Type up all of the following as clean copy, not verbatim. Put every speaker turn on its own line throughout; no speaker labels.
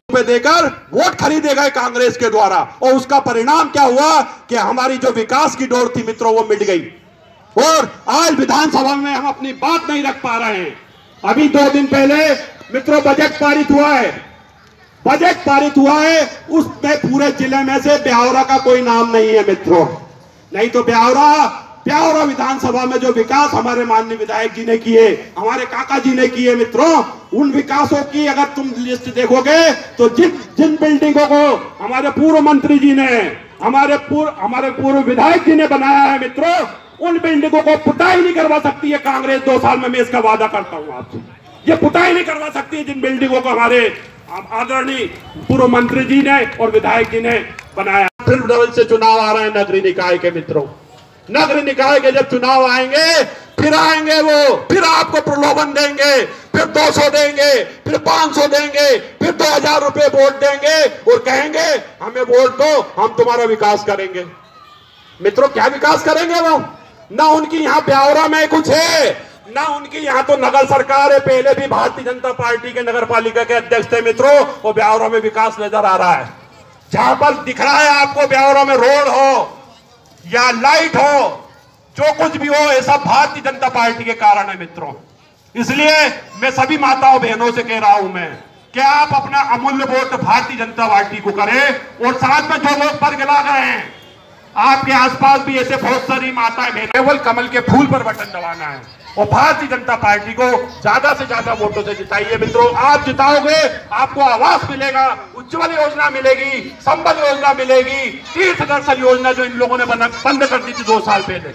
पे देकर वोट खरीदे गए कांग्रेस के द्वारा, और उसका परिणाम क्या हुआ कि हमारी जो विकास की डोर थी मित्रों वो मिट गई, और आज विधानसभा में हम अपनी बात नहीं रख पा रहे हैं। अभी 2 दिन पहले मित्रों बजट पारित हुआ है, उसमें पूरे जिले में से ब्यावरा का कोई नाम नहीं है मित्रों। नहीं तो ब्यावरा विधानसभा में जो विकास हमारे माननीय विधायक जी ने किए, हमारे काका जी ने किए मित्रों, उन विकासों की अगर तुम लिस्ट देखोगे तो जिन बिल्डिंगों को हमारे पूर्व मंत्री जी ने, हमारे पूर्व विधायक जी ने बनाया है मित्रों, उन बिल्डिंगों को पुताई नहीं करवा सकती है कांग्रेस 2 साल में। मैं इसका वादा करता हूं आपसे, ये पुताई नहीं करवा सकती है जिन बिल्डिंगों को हमारे आदरणीय पूर्व मंत्री जी ने और विधायक जी ने बनाया। फिर डबल से चुनाव आ रहे हैं नगरीय निकाय के मित्रों। नगरीय निकाय के जब चुनाव आएंगे फिर वो, फिर आपको प्रलोभन देंगे, फिर 200 देंगे, फिर 500 देंगे, फिर 2000 रुपए वोट देंगे और कहेंगे हमें वोट दो, हम तुम्हारा विकास करेंगे। मित्रों क्या विकास करेंगे वो? ना उनकी यहाँ ब्यावरा में कुछ है, ना उनकी यहाँ तो नगर सरकार है, पहले भी भारतीय जनता पार्टी के नगर पालिका के अध्यक्ष थे मित्रों, और ब्यावरा में विकास नजर आ रहा है। जहां पर दिख रहा है आपको ब्यावरा में रोड हो या लाइट हो, जो कुछ भी हो, ये सब भारतीय जनता पार्टी के कारण है मित्रों। इसलिए मैं सभी माताओं बहनों से कह रहा हूं मैं कि आप अपना अमूल्य वोट भारतीय जनता पार्टी को करें, और साथ में जो लोग पर गिला गए हैं, आपके आसपास भी ऐसे बहुत सारी माताएं बहनें, केवल कमल के फूल पर बटन दबाना है और भारतीय जनता पार्टी को ज्यादा से ज्यादा वोटों से जिताइए मित्रों। आप जिताओगे, आपको आवास मिलेगा, उज्ज्वल योजना मिलेगी, संबल योजना मिलेगी, तीर्थ दर्शन योजना जो इन लोगों ने बंद कर दी थी 2 साल पहले,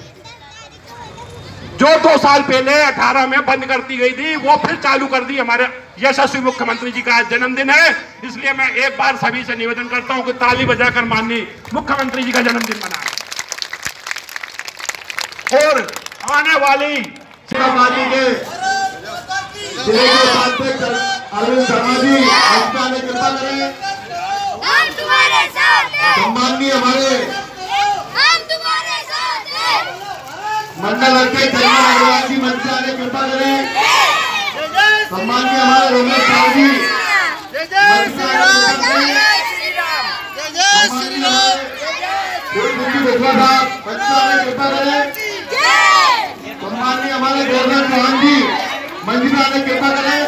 जो 2 साल पहले 18 में बंद कर दी गई थी, वो फिर चालू कर दी। हमारे यशस्वी मुख्यमंत्री जी का आज जन्मदिन है, इसलिए मैं एक बार सभी से निवेदन करता हूं कि ताली बजाकर माननीय मुख्यमंत्री जी का जन्मदिन मनाएं। और आने वाली
पार्टी के जिले के अध्यक्ष अरविंद शर्मा जी ने कृपा करें,
हम तुम्हारे साथ हैं।
सम्माननीय हमारे
हम तुम्हारे साथ हैं।
मंडल अध्यक्ष अग्रवाल जी मंच ने कृपा करें, सम्माननीय हमारे रमेश साहब जी कृपा करें, सम्माननीय हमारे गवर्नर चौहान जी मंजिला ने कृपा करें,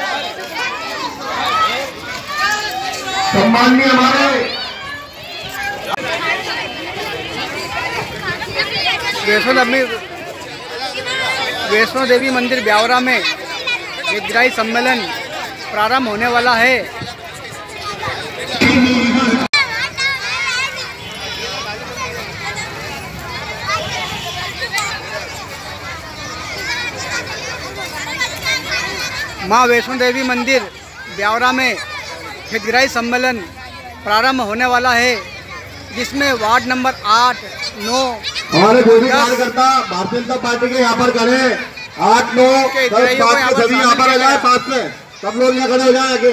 सम्माननीय हमारे
वैष्णो देवी मंदिर ब्यावरा में हितग्राही सम्मेलन प्रारंभ होने वाला है। मां वैष्णो देवी मंदिर ब्यावरा में हितग्राही सम्मेलन प्रारंभ होने वाला है, जिसमें वार्ड नंबर 8, 9
हमारे जो भी कार्यकर्ता भारतीय जनता पार्टी के यहाँ पर खड़े 8, 9 10 सभी यहाँ पर आ जाए, पास में सब लोग यहाँ खड़े हो जाए आगे।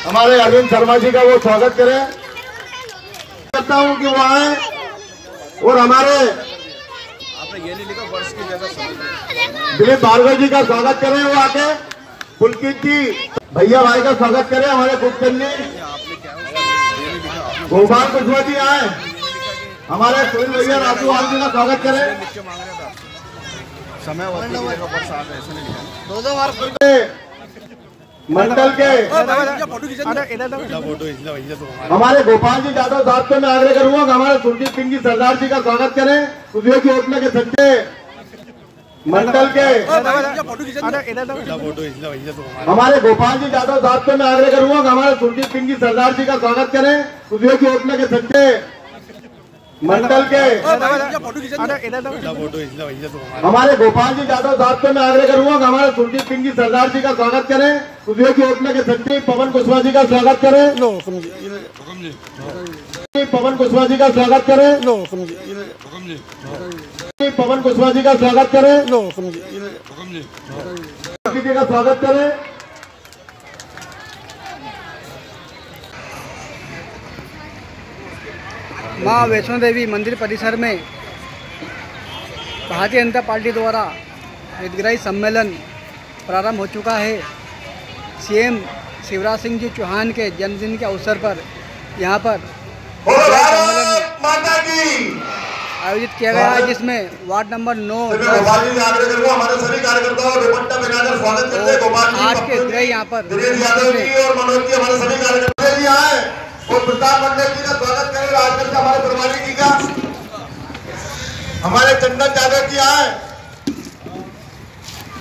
हमारे अरविंद शर्मा जी का वो स्वागत करें, करता हूँ कि वो आए, और हमारे दिलीप भार्गव जी का स्वागत करें, वो आके पुलकित जी भैया भाई का स्वागत करें, हमारे गुप्तचंद जी, गोपाल कुशवाहा जी आए, हमारे सुनील भैया राजू आल जी का स्वागत करें। मंडल के हमारे गोपाल जी यादव साहब से मैं आग्रह करूंगा हमारे सुरजीत सिंह जी सरदार जी का स्वागत करें, सुबह की योजना के सच्चे मंडल के हमारे गोपाल जी यादव साहब से मैं आग्रह करूंगा हमारे सुरजीत सिंह जी सरदार जी का स्वागत करें, सुबह की योजना के सच्चे मंडल के हमारे गोपाल जी यादव साहब से मैं आग्रह करूंगा हमारे सुरजीत सिंह जी सरदार जी का स्वागत करें, सुबह की योजना के सचिव पवन कुशवाहा जी का स्वागत करें, पवन कुशवाहा जी का स्वागत करें, पवन कुशवाहा जी का स्वागत करें, जी का स्वागत करें।
मां वैष्णो देवी मंदिर परिसर में भारतीय जनता पार्टी द्वारा हितग्राही सम्मेलन प्रारंभ हो चुका है। सीएम शिवराज सिंह जी चौहान के जन्मदिन के अवसर पर यहाँ पर आयोजित किया गया है, जिसमें वार्ड नंबर 9
हमारे सभी कार्यकर्ताओं को दुपट्टा पहनाकर स्वागत करते हैं। गोपाल
आज के हितग्राही यहाँ पर
यादव जी और मनोज जी हमारे सभी कार्यकर्ता जी आए और प्रताप मंडल जी का स्वागत करें। राजगढ़ से हमारे प्रभारी जी का, हमारे चंदन यादव जी आए,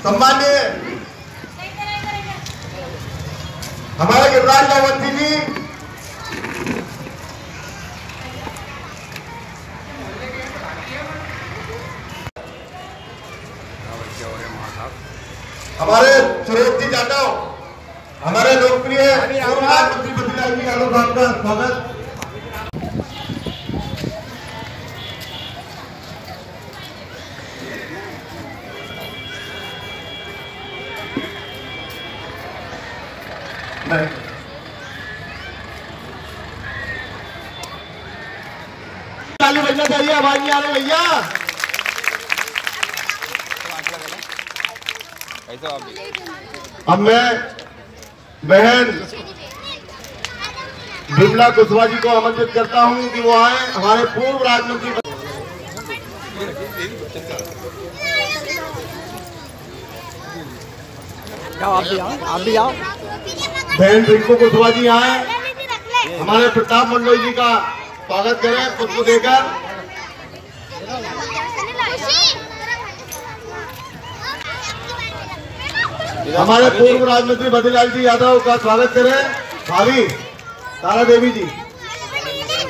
सम्मानीय हमारे गिरिराज रावत जी हमारे सुरेश जी यादव, हमारे लोकप्रिय प्रधानमंत्री बद्रीलाल जी यादव साहब का स्वागत। ताली बजना चाहिए, आवाज नहीं आ रही भैया। अब मैं बहन विमला कुशवाहा जी को आमंत्रित करता हूं कि वो आए। हमारे पूर्व राजमंत्री
आप भी आओ।
बहन रिंकू कुशवाहा जी आए, हमारे प्रताप मंडल जी का स्वागत करें खुद को देकर। हमारे पूर्व राजमंत्री बद्रीलाल जी यादव का स्वागत करें। भाभी तारा देवी जी,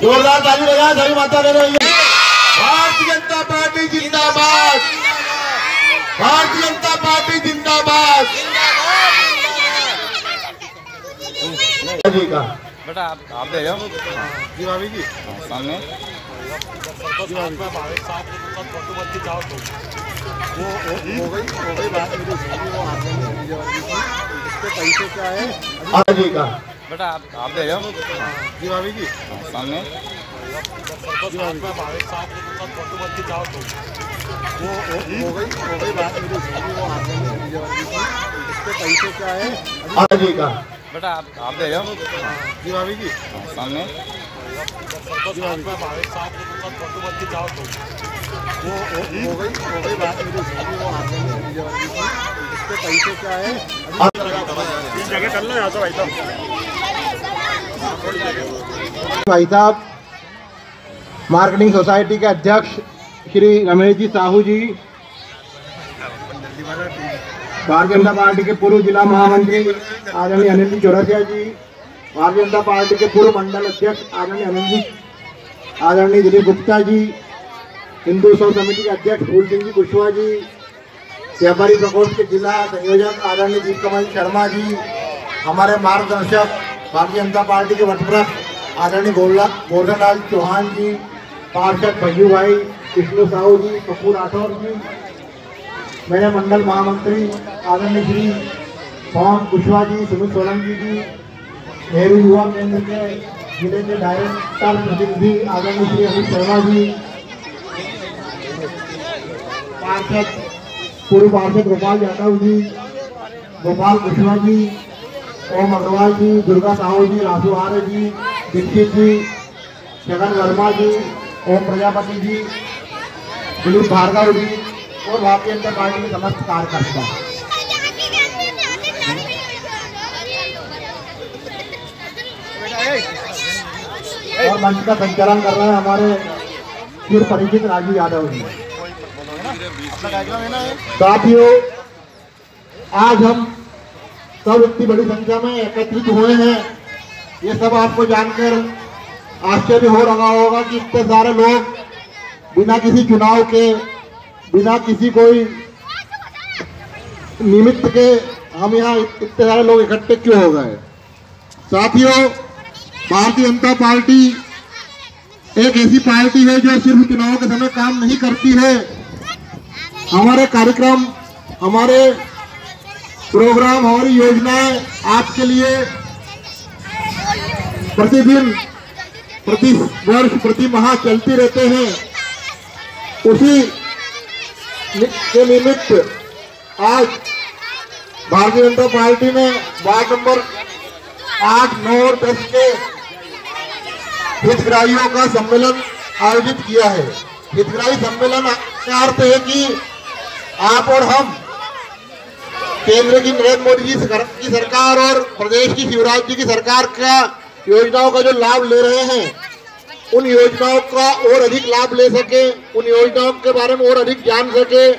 जोरदार ताली बजाएं। सभी माता बहनों, भारतीय जनता पार्टी जिंदाबाद, भारतीय जनता पार्टी जिंदाबाद जी का।
बेटा आप दे जाओ जी भाभी जी सामने हो गई बात। पैसे क्या है
जी का।
बेटा आप दे जाओ जी भाभी जी सामने हो गई बात। पैसे क्या है
जी का।
बेटा आप दे जाओ जी भाभी जी सामने हो गई बात। पैसे क्या है जगह कर लो यहाँ से
भाई साहब। मार्केटिंग सोसाइटी के अध्यक्ष श्री रमेश जी साहू जी, भारतीय जनता पार्टी के पूर्व जिला महामंत्री आदरणीय अनिल जी चौरसिया जी, भारतीय जनता पार्टी के पूर्व मंडल अध्यक्ष आदरणीय अनिल जी, आदरणीय दिलीप गुप्ता जी, हिंदू उत्सव समिति के अध्यक्ष फूल सिंह जी कुशवाहा जी, व्यापारी प्रकोष्ठ के जिला संयोजक आदरणीय दीप कमल शर्मा जी, हमारे मार्गदर्शक भारतीय जनता पार्टी के वटप्रस्थ आदरणीय गोवर्धन लाल चौहान जी, पार्षद भैयू भाई, विष्णु साहू जी, कपूर राठौर जी, मेरे मंडल महामंत्री आदरणीय श्री पवन कुशवाहा जी, सुमित सोलंकी जी, नेहरू युवा केंद्र के जिले के डायरेक्टर प्रतिनिधि आदरणीय श्री अमित शर्मा जी, पार्षद पूर्व पार्षद गोपाल यादव जी, गोपाल कुशवाहा जी, ओम अग्रवाल जी, दुर्गा साहू जी, रासू आर्य जी, दीक्षित जी, जगन वर्मा जी, ओम प्रजापति जी, दिलीप भार्गव जी और भारतीय जनता पार्टी के समस्त कार्यकर्ता। और मंच का संचालन कर रहे हैं हमारे चिर परिचित राजू यादव जी। साथियों, आज हम सब इतनी बड़ी संख्या में एकत्रित हुए हैं, ये सब आपको जानकर आश्चर्य हो रहा होगा कि इतने सारे लोग बिना किसी चुनाव के, बिना किसी कोई निमित्त के हम यहाँ इतने सारे लोग इकट्ठे क्यों हो गए। साथियों, भारतीय जनता पार्टी एक ऐसी पार्टी है जो सिर्फ चुनाव के समय काम नहीं करती है। हमारे कार्यक्रम, हमारे प्रोग्राम, हमारी योजनाएं आपके लिए प्रतिदिन, प्रति वर्ष, प्रति माह चलती रहते हैं। उसी के निमित्त आज भारतीय जनता पार्टी ने वार्ड नंबर 8, 9 और 10 के हितग्राहियों का सम्मेलन आयोजित किया है। हितग्राही सम्मेलन का अर्थ है कि आप और हम केंद्र की नरेंद्र मोदी जी की सरकार और प्रदेश की शिवराज जी की सरकार का योजनाओं का जो लाभ ले रहे हैं, उन योजनाओं का और अधिक लाभ ले सके, उन योजनाओं के बारे में और अधिक जान सके,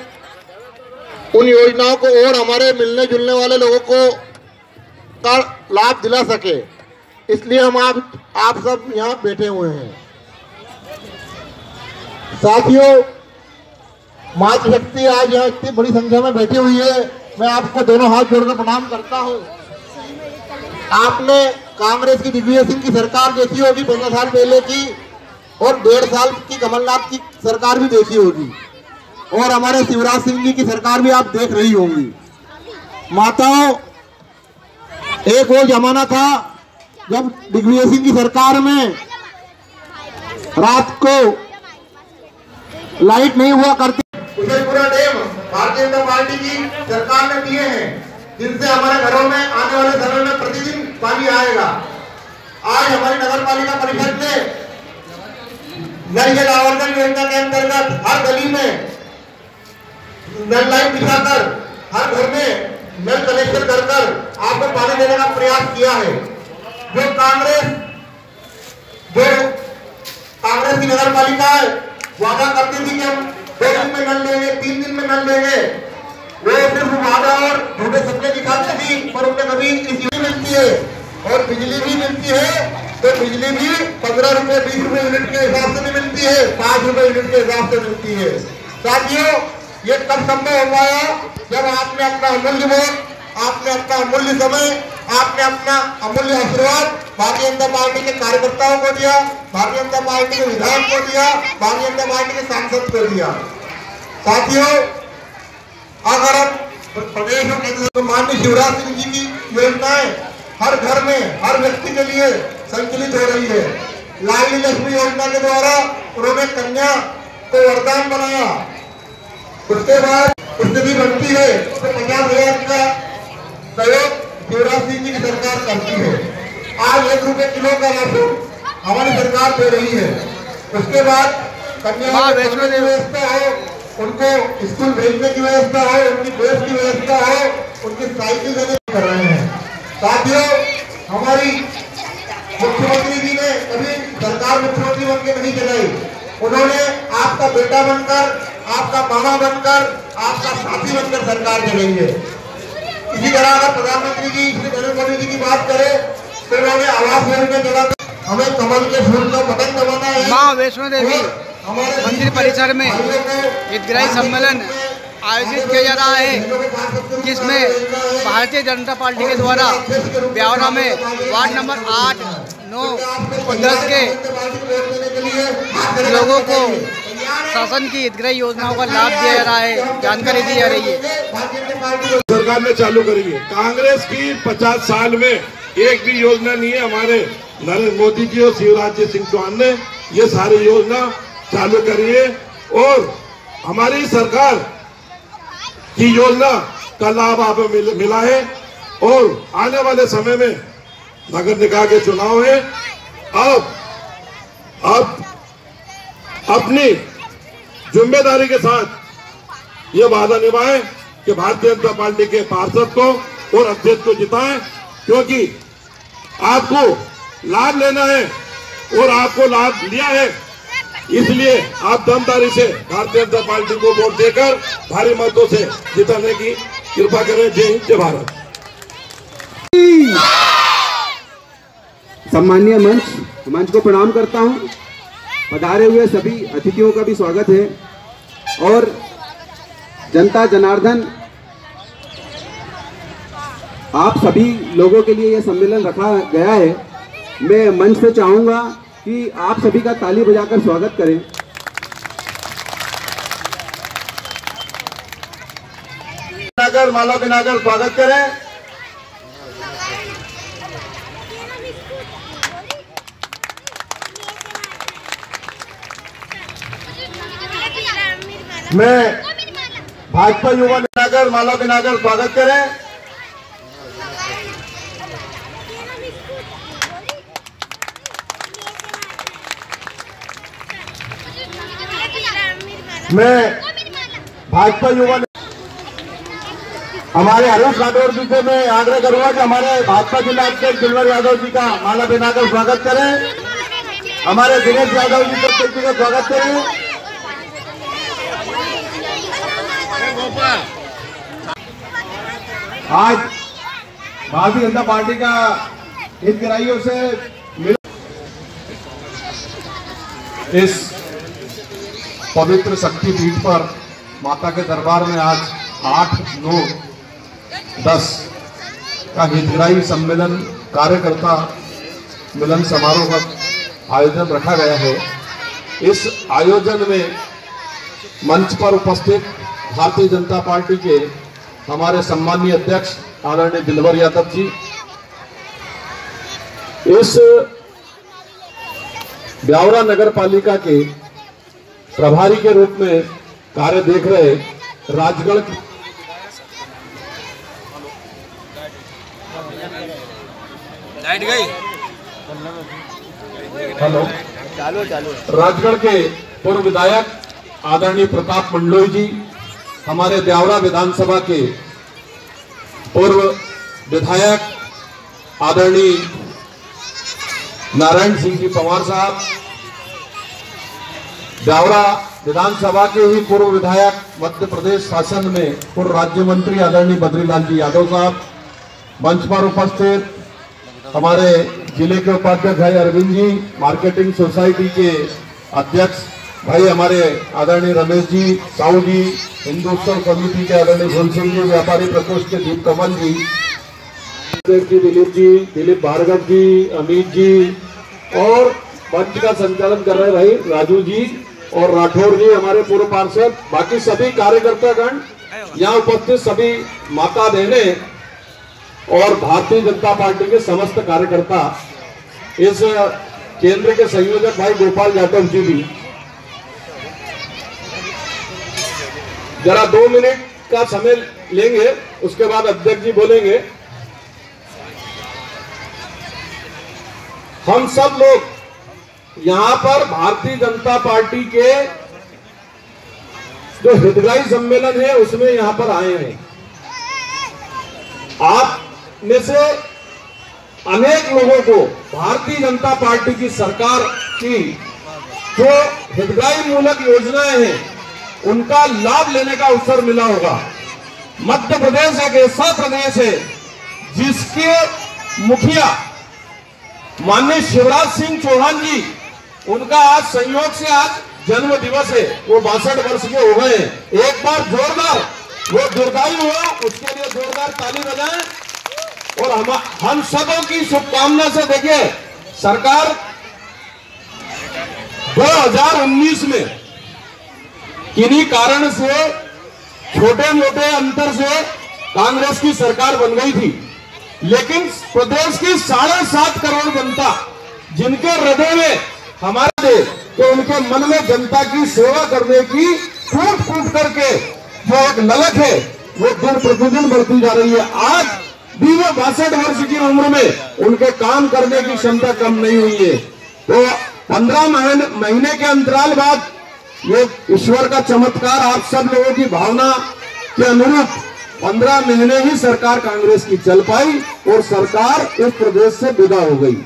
उन योजनाओं को और हमारे मिलने जुलने वाले लोगों को का लाभ दिला सके, इसलिए हम आप सब यहाँ बैठे हुए हैं। साथियों, मातृशक्ति आज यहाँ इतनी बड़ी संख्या में बैठी हुई है, मैं आपको दोनों हाथ जोड़कर प्रणाम करता हूँ। आपने कांग्रेस की दिग्विजय सिंह की सरकार देखी होगी 15 साल पहले की, और 1.5 साल की कमलनाथ की सरकार भी देखी होगी, और हमारे शिवराज सिंह जी की सरकार भी आप देख रही होंगी। माताओं, एक वो जमाना था जब दिग्विजय सिंह की सरकार में रात को लाइट नहीं हुआ करती। उसे पूरा डैम भारतीय जनता पार्टी की सरकार ने दिए हैं, जिनसे हमारे घरों में आने वाले समय में प्रतिदिन पानी आएगा। आज हमारी नगर पालिका परिषद ने नल जल आवर्धन योजना के अंतर्गत हर गली में नल लाइन बिछाकर हर घर में नल कनेक्शन कर आपको पानी देने का प्रयास किया है। जो कांग्रेस की नगर पालिका वादा करती थी कि हम 2 दिन में नल लेंगे, 3 दिन में नल लेंगे, वो सिर्फ वादा और झूठे सपने दिखाती थी, पर उन्हें कभी बिजली मिलती है, और बिजली भी मिलती है तो बिजली भी 15 रुपए 20 रुपए यूनिट के हिसाब से नहीं मिलती है, 5 रुपए यूनिट के हिसाब से मिलती है। साथियों, ये तब संभव हो पाया जब आपने अपना अमूल्य वोट, आपने अपना अमूल्य समय, आपने अपना अमूल्य आशीर्वाद भारतीय जनता पार्टी के कार्यकर्ताओं को दिया, भारतीय जनता पार्टी के विधायक को दिया, भारतीय जनता पार्टी के सांसद को दिया। साथियों, अगर अब प्रदेश और केंद्र में माननीय शिवराज सिंह जी की योजनाएं हर घर में हर व्यक्ति के लिए संचालित हो रही है। लाडली लक्ष्मी योजना के द्वारा उन्होंने कन्या को वरदान बनाया, उसके बाद उससे भी बढ़ती है तो 50,000 का सहयोग शिवराज सिंह जी की सरकार करती है। आज 1 रुपए किलो का राशन हमारी सरकार दे रही है। उसके बाद कन्याओं की व्यवस्था हो, उनको स्कूल भेजने की व्यवस्था हो, उनकी ड्रेस की व्यवस्था हो, उनकी साइकिल देने कर रहे हैं। साथियों, हमारी मुख्यमंत्री जी ने कभी सरकार मुख्यमंत्री बनकर नहीं चलाई, उन्होंने आपका बेटा बनकर, आपका मामा बनकर, आपका साथी बनकर सरकार चलाई है। इसी तरह अगर प्रधानमंत्री जी श्री नरेंद्र मोदी जी की बात करें तो उन्होंने आवास योजना चलाकर हमें कमल के फूल का बटन दबाना है।
मां वैष्णो देवी मंदिर परिसर में हितग्राही सम्मेलन आयोजित किया जा रहा है, जिसमें भारतीय जनता पार्टी के द्वारा ब्यावरा में वार्ड नंबर 8, 9 और 10 के लोगों को शासन की हितग्राही योजनाओं का लाभ दिया जा रहा है, जानकारी दी जा रही है।
सरकार ने चालू करी है। कांग्रेस की 50 साल में एक भी योजना नहीं है। हमारे नरेंद्र मोदी जी और शिवराज जी सिंह चौहान ने ये सारी योजना चालू करी है, और हमारी सरकार की योजना का लाभ आप मिला है। और आने वाले समय में नगर निकाय के चुनाव है, अब अपनी जिम्मेदारी के साथ ये वादा निभाएं कि भारतीय जनता पार्टी के पार्षद को और अध्यक्ष को जिताएं, क्योंकि आपको लाभ लेना है और आपको लाभ लिया है, इसलिए आप दमदारी से भारतीय जनता पार्टी को वोट देकर भारी मतों से जिताने की कृपा करें। जय हिंद, जय भारत।
सम्मानीय मंच को प्रणाम करता हूं। पधारे हुए सभी अतिथियों का भी स्वागत है, और जनता जनार्दन, आप सभी लोगों के लिए यह सम्मेलन रखा गया है। मैं मंच से चाहूंगा कि आप सभी का ताली बजाकर स्वागत करें।
माला पहनाकर स्वागत करें। मैं भाजपा युवा नगर माला बनाकर स्वागत करें। मैं भाजपा युवा हमारे हरीश राठौर जी से मैं आग्रह करूंगा कि हमारे भाजपा जिला अध्यक्ष दिलवर यादव जी का माला बनाकर स्वागत करें। हमारे दिनेश यादव जी का स्वागत करें। आज भारतीय जनता पार्टी का हितग्राहियों से
इस पवित्र शक्तिपीठ पर माता के दरबार में आज 8, 9, 10 का हितग्राही सम्मेलन कार्यकर्ता मिलन समारोह का आयोजन रखा गया है। इस आयोजन में मंच पर उपस्थित भारतीय जनता पार्टी के हमारे सम्मानीय अध्यक्ष आदरणीय दिलवर यादव जी, इस ब्यावरा नगर पालिका के प्रभारी के रूप में कार्य देख रहे राजगढ़ राजगढ़ के पूर्व विधायक आदरणीय प्रताप मंडलोई जी, हमारे ब्यावरा विधानसभा के पूर्व विधायक आदरणीय नारायण सिंह जी पवार साहब, ब्यावरा विधानसभा के ही पूर्व विधायक मध्य प्रदेश शासन में पूर्व राज्य मंत्री आदरणीय बद्रीलाल जी यादव साहब, मंच पर उपस्थित हमारे जिले के उपाध्यक्ष भाई अरविंद जी, मार्केटिंग सोसाइटी के अध्यक्ष भाई हमारे आदरणीय रमेश जी, साहू जी, हिंदुत्सव कमेटी के आदरणीय भोल सिंह जी, व्यापारी प्रकोष्ठ के दीप कमल जी, दिलीप जी, दिलीप भार्गव जी, अमित जी, और मंच का संचालन कर रहे भाई राजू जी और राठौर जी, हमारे पूर्व पार्षद, बाकी सभी कार्यकर्तागण, यहाँ उपस्थित सभी माता बहनें और भारतीय जनता पार्टी के समस्त कार्यकर्ता, इस केंद्र के संयोजक भाई गोपाल यादव जी भी जरा 2 मिनट का समय लेंगे, उसके बाद अध्यक्ष जी बोलेंगे। हम सब लोग यहाँ पर भारतीय जनता पार्टी के जो हितग्राही सम्मेलन है उसमें यहाँ पर आए हैं। आप में से अनेक लोगों को भारतीय जनता पार्टी की सरकार की जो हितग्राही मूलक योजनाएं हैं उनका लाभ लेने का अवसर मिला होगा। मध्य प्रदेश एक ऐसा प्रदेश है जिसके मुखिया माननीय शिवराज सिंह चौहान जी, उनका आज संयोग से आज जन्म दिवस है, वो 62 वर्ष के हो गए हैं। एक बार जोरदार वो दीर्घायु हुआ, उसके लिए जोरदार ताली बजाएं। और हम सबों की शुभकामना से देखिए, सरकार 2019 में किन्हीं कारण से छोटे मोटे अंतर से कांग्रेस की सरकार बन गई थी, लेकिन प्रदेश की 7.5 करोड़ जनता जिनके हृदय में हमारा देश, तो उनके मन में जनता की सेवा करने की फूट फूट करके जो एक ललक है वो दिन प्रतिदिन बढ़ती जा रही है। आज भी वो 62 वर्ष की उम्र में उनके काम करने की क्षमता कम नहीं हुई है। तो 15 महीने के अंतराल बाद ये ईश्वर का चमत्कार, आप सब लोगों की भावना के अनुरूप 15 महीने ही सरकार कांग्रेस की चल पाई और सरकार इस प्रदेश से विदा हो गई।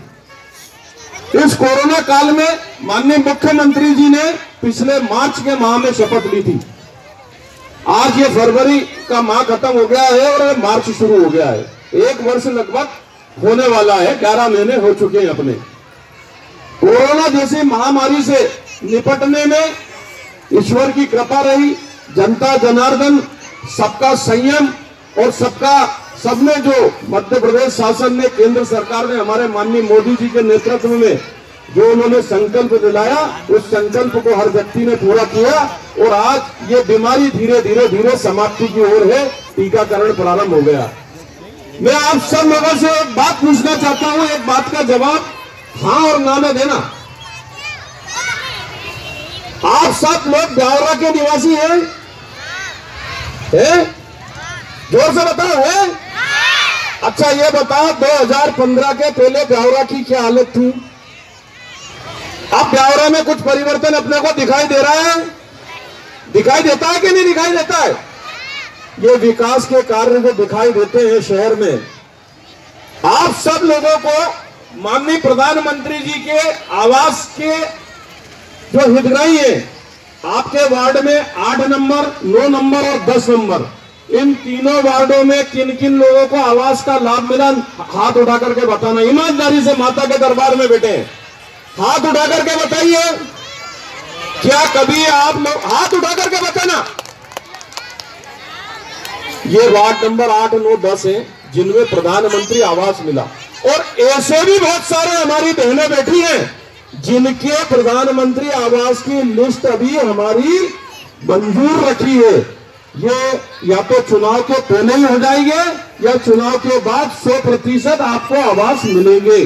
इस कोरोना काल में माननीय मुख्यमंत्री जी ने पिछले मार्च के माह में शपथ ली थी। आज ये फरवरी का माह खत्म हो गया है और मार्च शुरू हो गया है। 1 वर्ष लगभग होने वाला है, 11 महीने हो चुके हैं अपने। कोरोना जैसी महामारी से निपटने में ईश्वर की कृपा रही, जनता जनार्दन, सबका संयम और सबने जो मध्य प्रदेश शासन ने, केंद्र सरकार ने, हमारे माननीय मोदी जी के नेतृत्व में जो उन्होंने संकल्प दिलाया, उस संकल्प को हर व्यक्ति ने पूरा किया और आज ये बीमारी धीरे धीरे समाप्ति की ओर है। टीकाकरण प्रारंभ हो गया। मैं आप सब लोगों से एक बात पूछना चाहता हूं, एक बात का जवाब हाँ और ना में देना। आप सब लोग ब्यावरा के निवासी हैं, है? जोर से बताओ है? अच्छा ये बताओ 2015 के पहले ब्यावरा की क्या हालत थी? अब ब्यावरा में कुछ परिवर्तन अपने को दिखाई दे रहा है? दिखाई देता है कि नहीं दिखाई देता है? ये विकास के कार्य जो दिखाई देते हैं शहर में, आप सब लोगों को माननीय प्रधानमंत्री जी के आवास के जो हितग्राही है, आपके वार्ड में 8 नंबर, 9 नंबर और 10 नंबर, इन तीनों वार्डों में किन किन लोगों को आवास का लाभ मिला, हाथ उठा करके बताना। ईमानदारी से माता के दरबार में बैठे हैं, हाथ उठा करके बताइए। क्या कभी आप लोग हाथ उठा करके बताना। ये वार्ड नंबर 8, 9, 10 है जिनमें प्रधानमंत्री आवास मिला, और ऐसे भी बहुत सारे हमारी बहनें बैठी हैं जिनके प्रधानमंत्री आवास की लिस्ट अभी हमारी मंजूर रखी है। ये या तो चुनाव के पहले ही हो जाएंगे या चुनाव के बाद 100% आपको आवास मिलेंगे।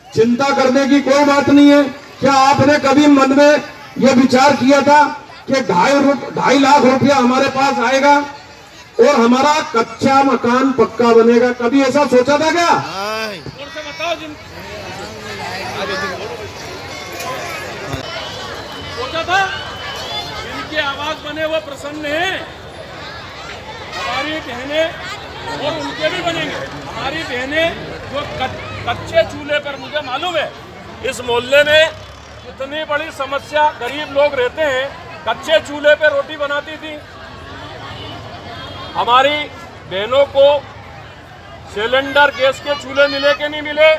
चिंता करने की कोई बात नहीं है। क्या आपने कभी मन में यह विचार किया था कि 2.5 लाख रुपया हमारे पास आएगा और हमारा कच्चा मकान पक्का बनेगा? कभी ऐसा सोचा था क्या?
सोचा था? जिनके आवास बने वो प्रसन्न हैं। हमारी बहनें और उनके भी बनेंगे। हमारी बहनें जो कच्चे चूल्हे पर, मुझे मालूम है इस मोहल्ले में कितनी बड़ी समस्या गरीब लोग रहते हैं, कच्चे चूल्हे पे रोटी बनाती थी। हमारी बहनों को सिलेंडर गैस के चूल्हे मिले कि नहीं मिले?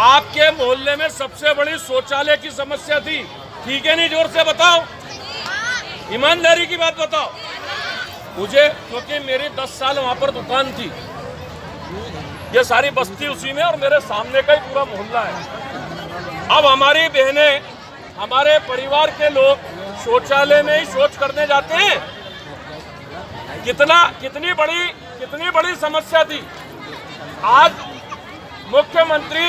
आपके मोहल्ले में सबसे बड़ी शौचालय की समस्या थी, ठीक है नहीं? जोर से बताओ, ईमानदारी की बात बताओ मुझे, क्योंकि मेरी 10 साल वहां पर दुकान थी। ये सारी बस्ती उसी में और मेरे सामने का ही पूरा मोहल्ला है। अब हमारी बहनें, हमारे परिवार के लोग शौचालय में ही शौच करने जाते हैं। कितनी बड़ी समस्या थी। आज मुख्यमंत्री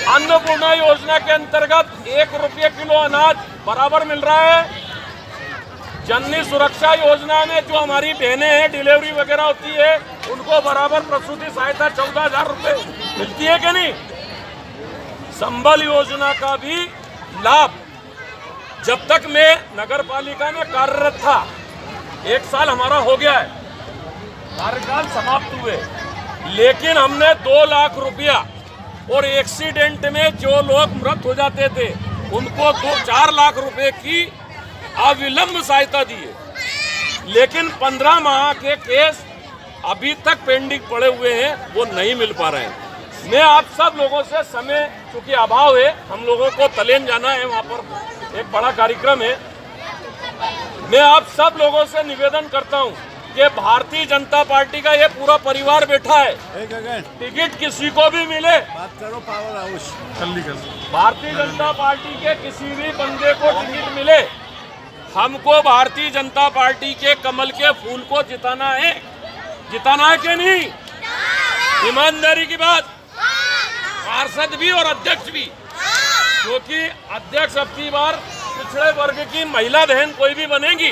अन्नपूर्णा योजना के अंतर्गत 1 रुपये किलो अनाज बराबर मिल रहा है। जननी सुरक्षा योजना में जो हमारी बहनें हैं, डिलीवरी वगैरह होती है, उनको बराबर प्रसूति सहायता 14,000 रुपये मिलती है कि नहीं? संबल योजना का भी लाभ जब तक मैं नगर पालिका में कार्यरत था, 1 साल हमारा हो गया है, कार्यकाल समाप्त हुए, लेकिन हमने 2 लाख रुपया और एक्सीडेंट में जो लोग मृत हो जाते थे उनको 4 लाख रुपए की अविलंब सहायता दी है। लेकिन 15 माह के केस अभी तक पेंडिंग पड़े हुए हैं, वो नहीं मिल पा रहे हैं। मैं आप सब लोगों से, समय चूंकि अभाव है, हम लोगों को तलेन जाना है, वहाँ पर एक बड़ा कार्यक्रम है, मैं आप सब लोगों से निवेदन करता हूँ कि भारतीय जनता पार्टी का ये पूरा परिवार बैठा है, टिकट किसी को भी मिले, बात करो power house, Bharatiya Janata party के किसी भी बंदे को टिकट मिले, हमको भारतीय जनता पार्टी के कमल के फूल को जिताना है कि नहीं? ईमानदारी की बात, पार्षद भी और अध्यक्ष भी, क्योंकि अध्यक्ष अब की बार पिछड़े वर्ग की महिला बहन कोई भी बनेगी,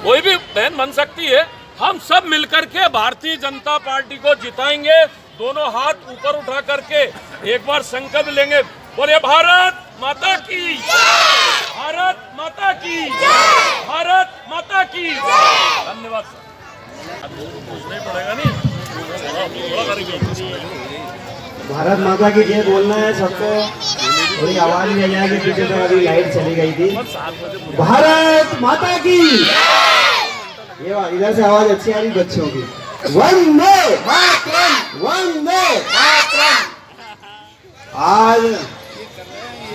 कोई भी बहन बन सकती है। हम सब मिलकर के भारतीय जनता पार्टी को जिताएंगे। दोनों हाथ ऊपर उठा करके एक बार संकल्प लेंगे, बोले भारत माता की, भारत माता की, भारत माता की। धन्यवाद सर। पूछना पड़ेगा नहीं,
भारत माता की जय बोलना है सबको। थोड़ी आवाज नहीं आ जाएगी, पीछे से अभी लाइट चली गई थी। भारत माता की, ये इधर से आवाज अच्छी आ रही बच्चों की। वंदे मातरम, वंदे मातरम। आज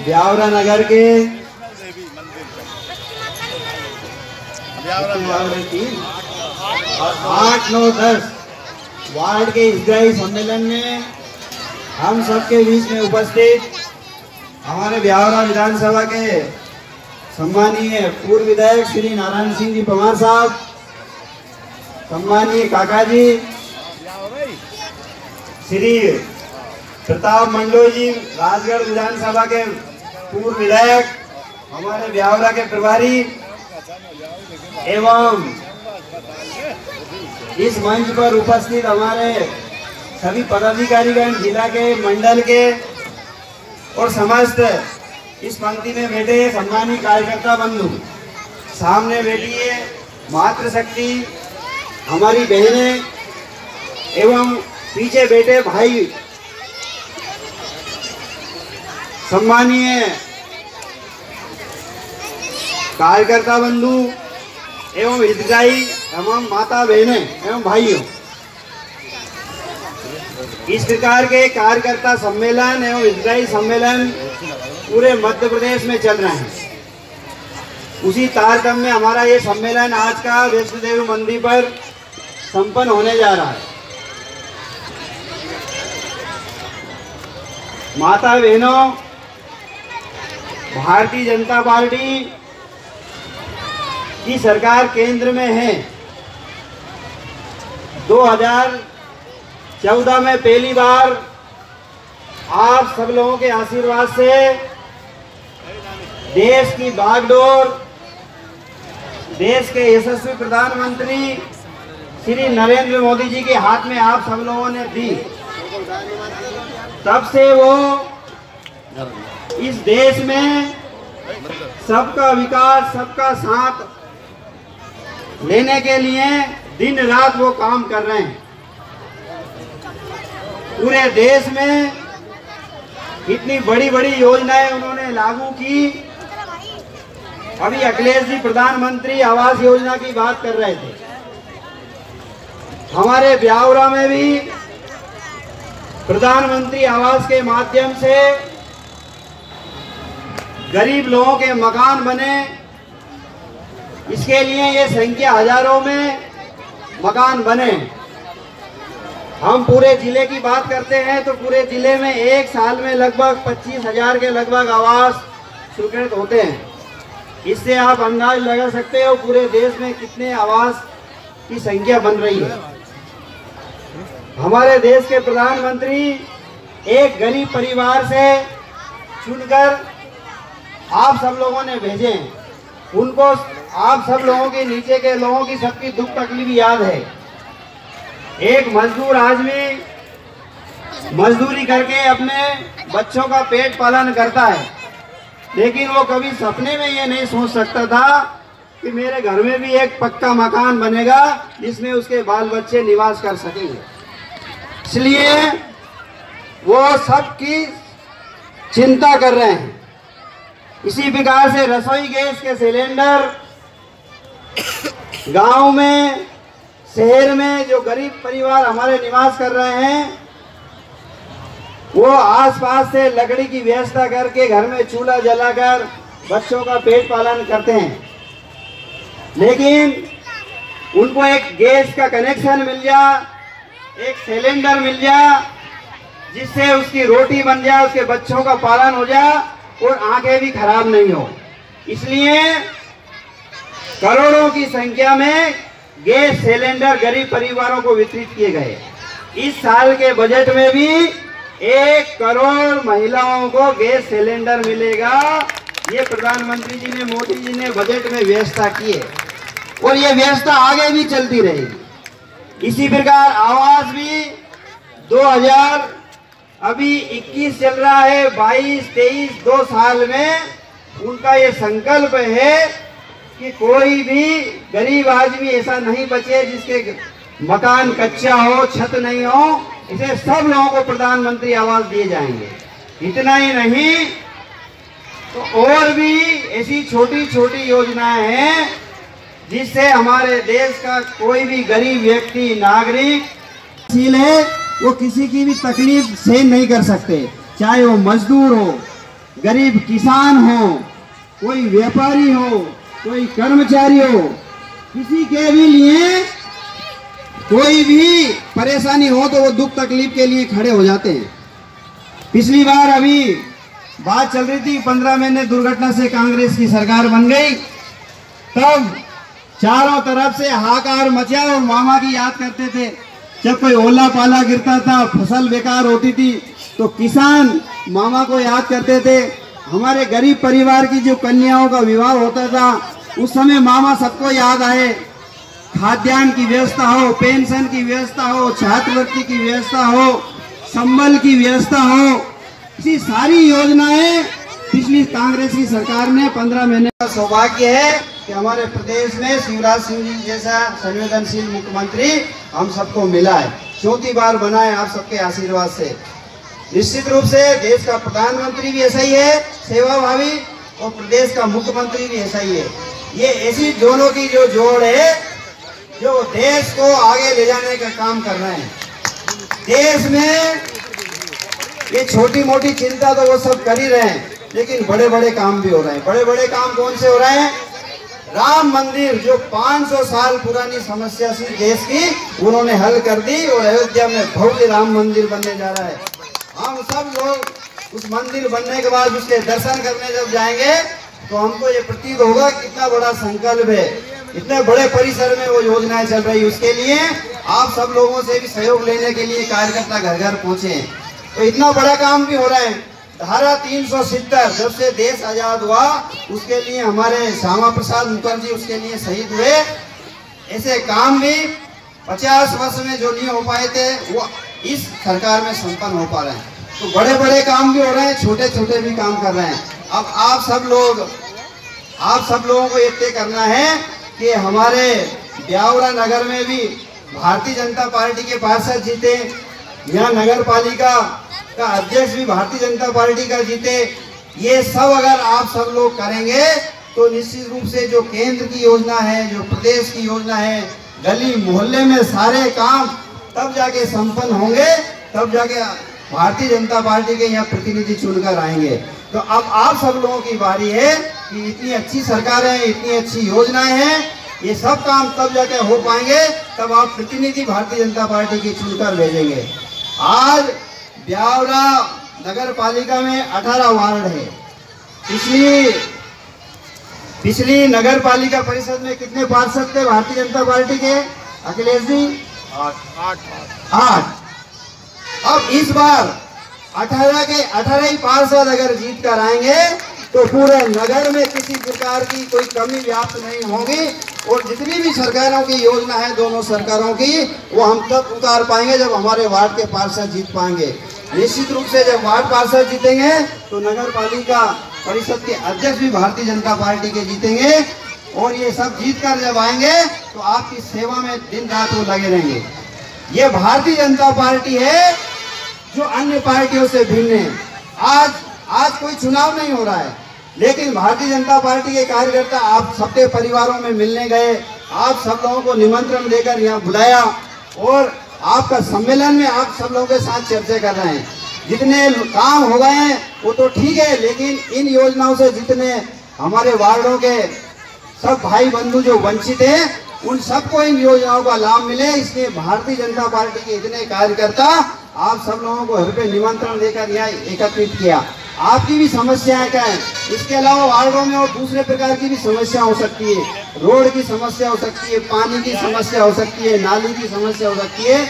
ब्यावरा नगर के 8, 9, 10 वार्ड के हितग्राही सम्मेलन में हम सबके बीच में उपस्थित हमारे ब्यावरा विधानसभा के सम्मानीय पूर्व विधायक श्री नारायण सिंह जी पवार साहब, सम्मानीय काका जी श्री प्रताप मंडो जी, राजगढ़ विधानसभा के पूर्व विधायक, हमारे ब्यावरा के प्रभारी
एवं इस मंच पर उपस्थित हमारे सभी पदाधिकारीगण, जिला के, मंडल के और समस्त इस पंक्ति में बैठे सम्मानित कार्यकर्ता बंधु, सामने बैठी है मातृशक्ति हमारी बहनें एवं पीछे बैठे भाई, सम्मानीय कार्यकर्ता बंधु एवं हितग्राही तमाम माता बहनें एवं भाइयों, इस प्रकार के कार्यकर्ता सम्मेलन एवं हितग्राही सम्मेलन पूरे मध्य प्रदेश में चल रहे हैं। उसी तारतम्य में हमारा ये सम्मेलन आज का वैष्णो देवी मंदिर पर संपन्न होने जा रहा है। माता बहनों, भारतीय जनता पार्टी की सरकार केंद्र में है। 2014 में पहली बार आप सब लोगों के आशीर्वाद से देश की बागडोर देश के यशस्वी प्रधानमंत्री श्री नरेंद्र मोदी जी के हाथ में आप सब लोगों ने दी। तब से वो इस देश में सबका विकास, सबका साथ लेने के लिए दिन रात वो काम कर रहे हैं। पूरे देश में इतनी बड़ी बड़ी योजनाएं उन्होंने लागू की। अभी अखिलेश जी प्रधानमंत्री आवास योजना की बात कर रहे थे। हमारे ब्यावरा में भी प्रधानमंत्री आवास के माध्यम से गरीब लोगों के मकान बने। इसके लिए ये संख्या हजारों में मकान बने। हम पूरे जिले की बात करते हैं तो पूरे जिले में एक साल में लगभग 25,000 के लगभग आवास स्वीकृत होते हैं। इससे आप अंदाज लगा सकते हो पूरे देश में कितने आवास की संख्या बन रही है। हमारे देश के प्रधानमंत्री एक गरीब परिवार से चुनकर आप सब लोगों ने भेजे। उनको आप सब लोगों के नीचे के लोगों की सबकी दुख तकलीफ याद है। एक मजदूर आदमी मजदूरी करके अपने बच्चों का पेट पालन करता है, लेकिन वो कभी सपने में ये नहीं सोच सकता था कि मेरे घर में भी एक पक्का मकान बनेगा जिसमें उसके बाल बच्चे निवास कर सकेंगे। इसलिए वो सबकी चिंता कर रहे हैं। इसी प्रकार से रसोई गैस के सिलेंडर गांव में, शहर में जो गरीब परिवार हमारे निवास कर रहे हैं, वो आसपास से लकड़ी की व्यवस्था करके घर में चूल्हा जलाकर बच्चों का पेट पालन करते हैं। लेकिन उनको एक गैस का कनेक्शन मिल जा, एक सिलेंडर मिल जा, जिससे उसकी रोटी बन जाए, उसके बच्चों का पालन हो जाए और आंखें भी खराब नहीं हो। इसलिए करोड़ों की संख्या में गैस सिलेंडर गरीब परिवारों को वितरित किए गए। इस साल के बजट में भी 1 करोड़ महिलाओं को गैस सिलेंडर मिलेगा। ये प्रधानमंत्री जी ने, मोदी जी ने बजट में व्यवस्था की है और ये व्यवस्था आगे भी चलती रहेगी। इसी प्रकार आवास भी 2000 अभी 21 चल रहा है, 22, 23, 2 साल में उनका ये संकल्प है कि कोई भी गरीब आदमी ऐसा नहीं बचे जिसके मकान कच्चा हो, छत नहीं हो। इसे सब लोगों को प्रधानमंत्री आवास दिए जाएंगे। इतना ही नहीं तो और भी ऐसी छोटी छोटी योजनाएं हैं जिससे हमारे देश का कोई भी गरीब व्यक्ति, नागरिक है, वो किसी की भी तकलीफ सहन नहीं कर सकते। चाहे वो मजदूर हो, गरीब किसान हो, कोई व्यापारी हो, कोई कर्मचारी हो, किसी के भी लिए कोई भी परेशानी हो तो वो दुख तकलीफ के लिए खड़े हो जाते हैं। पिछली बार अभी बात चल रही थी, 15 महीने दुर्घटना से कांग्रेस की सरकार बन गई, तब चारों तरफ से हाहाकार मचा और मामा की याद करते थे। जब कोई ओला पाला गिरता था, फसल बेकार होती थी, तो किसान मामा को याद करते थे। हमारे गरीब परिवार की जो कन्याओं का विवाह होता था उस समय मामा सबको याद आए। खाद्यान्न की व्यवस्था हो, पेंशन की व्यवस्था हो, छात्रवृत्ति की व्यवस्था हो, संबल की व्यवस्था हो, ऐसी सारी योजनाएं पिछली कांग्रेस की सरकार ने 15 महीने का सौभाग्य है कि हमारे प्रदेश में शिवराज सिंह जी जैसा संवेदनशील मुख्यमंत्री हम सबको मिला है। चौथी बार बना है आप सबके आशीर्वाद से। निश्चित रूप से देश का प्रधानमंत्री भी ऐसा ही है, सेवाभावी, और प्रदेश का मुख्यमंत्री भी ऐसा ही है। ये ऐसी दोनों की जो जोड़ है जो देश को आगे ले जाने का काम कर रहे हैं। देश में ये छोटी मोटी चिंता तो वो सब कर ही रहे हैं, लेकिन बड़े बड़े काम भी हो रहे हैं। बड़े बड़े काम कौन से हो रहे हैं? राम मंदिर जो 500 साल पुरानी समस्या थी देश की, उन्होंने हल कर दी और अयोध्या में भव्य राम मंदिर बनने जा रहा है। हम सब लोग उस मंदिर बनने के बाद उसके दर्शन करने जब जाएंगे तो हमको ये प्रतीत होगा कितना बड़ा संकल्प है, इतने बड़े परिसर में वो योजनाएं चल रही है। उसके लिए आप सब लोगों से भी सहयोग लेने के लिए कार्यकर्ता घर घर पहुंचे। तो इतना बड़ा काम भी हो रहा है। धारा 370 जब से देश आजाद हुआ उसके लिए हमारे श्यामा प्रसाद मुखर्जी उसके लिए शहीद हुए। ऐसे काम भी 50 वर्ष में जो नहीं हो पाए थे वो इस सरकार में संपन्न हो पा रहे हैं। तो बड़े बड़े काम भी हो रहे हैं, छोटे छोटे भी काम कर रहे हैं। अब आप सब लोगों को ये तय करना है कि हमारे ब्यावरा नगर में भी भारतीय जनता पार्टी के पार्षद जीते, यहाँ नगर पालिका का अध्यक्ष भी भारतीय जनता पार्टी का जीते। ये सब अगर आप सब लोग करेंगे तो निश्चित रूप से जो केंद्र की योजना है, जो प्रदेश की योजना है, गली मोहल्ले में सारे काम तब जाके संपन्न होंगे, तब जाके भारतीय जनता पार्टी के यहाँ प्रतिनिधि चुनकर आएंगे। तो अब आप सब लोगों की बारी है कि इतनी अच्छी सरकार है, इतनी अच्छी योजनाएं हैं, ये सब काम तब जाके हो पाएंगे, तब आप प्रतिनिधि भारतीय जनता पार्टी की चुनकर भेजेंगे। आज ब्यावरा नगर पालिका में 18 वार्ड है। पिछली नगर पालिका परिषद में कितने पार्षद थे भारतीय जनता पार्टी के अखिलेश जी? 8। अब इस बार 18 के 18 ही पार्षद अगर जीत कर आएंगे तो पूरे नगर में किसी प्रकार की कोई कमी व्याप्त नहीं होगी और जितनी भी सरकारों की योजना है दोनों सरकारों की वो हम तब उतार पाएंगे जब हमारे वार्ड के पार्षद जीत पाएंगे। निश्चित रूप से जब वार्ड पार्षद जीतेंगे तो नगर पालिका परिषद के अध्यक्ष भी भारतीय जनता पार्टी के जीतेंगे और ये सब जीत कर जब आएंगे तो आपकी सेवा में दिन रात वो लगे रहेंगे। ये भारतीय जनता पार्टी है जो अन्य पार्टियों से भिन्न है। आज कोई चुनाव नहीं हो रहा है, लेकिन भारतीय जनता पार्टी के कार्यकर्ता आप सबके परिवारों में मिलने गए, आप सब लोगों को निमंत्रण देकर यहाँ बुलाया और आपका सम्मेलन में आप सब लोगों के साथ चर्चा कर रहे हैं। जितने काम हो गए हैं वो तो ठीक है, लेकिन इन योजनाओं से जितने हमारे वार्डों के सब भाई बंधु जो वंचित हैं उन सबको इन योजनाओं का लाभ मिले, इसलिए भारतीय जनता पार्टी के इतने कार्यकर्ता आप सब लोगों को घर पे निमंत्रण देकर यहाँ एकत्रित किया। आपकी भी समस्याएं क्या है? इसके अलावा वार्डों में और दूसरे प्रकार की भी समस्या हो सकती है, रोड की समस्या हो सकती है, पानी की समस्या हो सकती है, नाली की समस्या हो सकती है।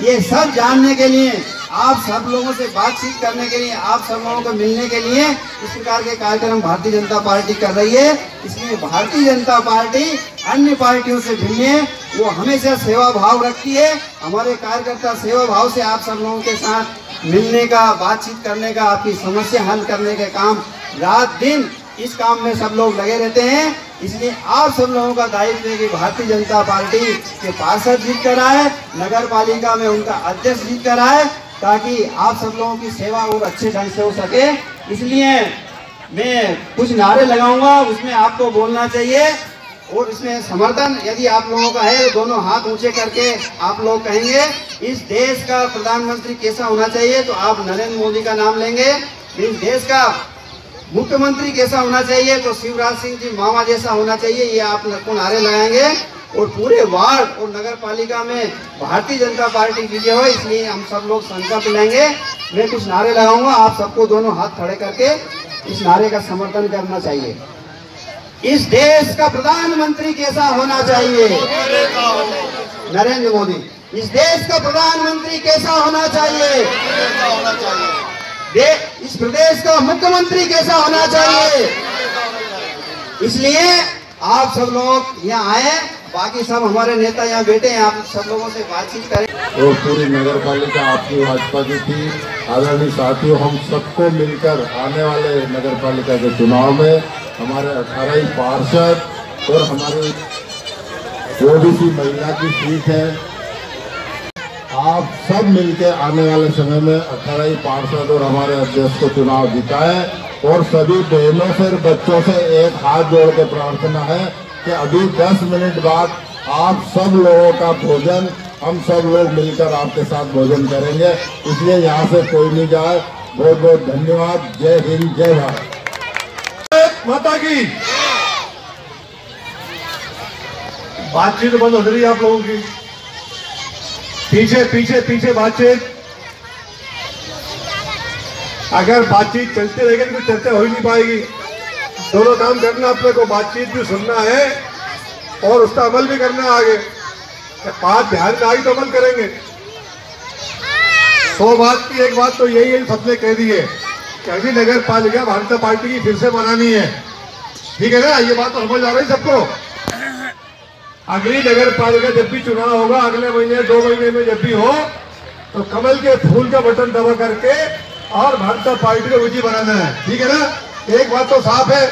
ये सब जानने के लिए, आप सब लोगों से बातचीत करने के लिए, आप सब लोगों को मिलने के लिए इस प्रकार के कार्यक्रम भारतीय जनता पार्टी कर रही है। इसलिए भारतीय जनता पार्टी अन्य पार्टियों से भिन्न है, वो हमेशा सेवा भाव रखती है। हमारे कार्यकर्ता सेवा भाव से आप सब लोगों के साथ मिलने का, बातचीत करने का, आपकी समस्या हल करने के काम रात दिन इस काम में सब लोग लगे रहते हैं। इसलिए आप सब लोगों का दायित्व है कि भारतीय जनता पार्टी के पार्षद जीत कर आए, नगर पालिका में उनका अध्यक्ष जीत कर आए, ताकि आप सब लोगों की सेवा और अच्छे ढंग से हो सके। इसलिए मैं कुछ नारे लगाऊंगा, उसमें आपको बोलना चाहिए और इसमें समर्थन यदि आप लोगों का है तो दोनों हाथ ऊंचे करके आप लोग कहेंगे इस देश का प्रधानमंत्री कैसा होना चाहिए, तो आप नरेंद्र मोदी का नाम लेंगे। इस देश का मुख्यमंत्री कैसा होना चाहिए तो शिवराज सिंह जी मामा जैसा होना चाहिए। ये आप नारे लगाएंगे और पूरे वार्ड और नगर पालिका में भारतीय जनता पार्टी विजय हो, इसलिए हम सब लोग संकल्प लेंगे। मैं कुछ नारे लगाऊंगा, आप सबको दोनों हाथ खड़े करके इस नारे का समर्थन करना चाहिए। इस देश का प्रधानमंत्री कैसा होना चाहिए? नरेंद्र मोदी। इस देश का प्रधानमंत्री कैसा होना चाहिए? इस प्रदेश का मुख्यमंत्री कैसा होना चाहिए? इसलिए आप सब लोग यहाँ आए, बाकी सब हमारे नेता यहाँ बैठे हैं, आप सब लोगों से बातचीत करें।
और पूरी नगर पालिका आपकी भाजपा की थी। आदरणीय साथियों, हम सबको मिलकर आने वाले नगर पालिका के चुनाव में हमारे 18 पार्षद और हमारी ओबीसी महिला की सीट है, आप सब मिलकर आने वाले समय में 18 पार्षद और हमारे अध्यक्ष को चुनाव जिताए। और सभी बहनों से बच्चों से एक हाथ जोड़ के प्रार्थना है कि अभी 10 मिनट बाद आप सब लोगों का भोजन हम सब लोग मिलकर आपके साथ भोजन करेंगे, इसलिए यहाँ से कोई नहीं जाए। बहुत बहुत धन्यवाद। जय हिंद, जय भारत
माता की। बातचीत बंद हो रही है आप लोगों की, पीछे पीछे पीछे बातचीत। अगर बातचीत चलती रहेगी तो चर्चा हो ही नहीं पाएगी। दोनों काम करना, अपने को बातचीत भी सुनना है और उसका अमल भी करना है आगे। बात ध्यान में आई तो अमल करेंगे। 100 बात की एक बात तो यही है, सबने कह दी है कि अभी नगर पालिका भारतीय जनता पार्टी की फिर से बनानी है। ठीक है ना, ये बात तो समझ आ रही सबको। अगली नगर पालिका जब भी चुनाव होगा, अगले महीने 2 महीने में जब भी हो, तो कमल के फूल का बटन दबा करके और भारतीय जनता पार्टी को विजयी बनाना है। ठीक है ना, एक बात तो साफ है।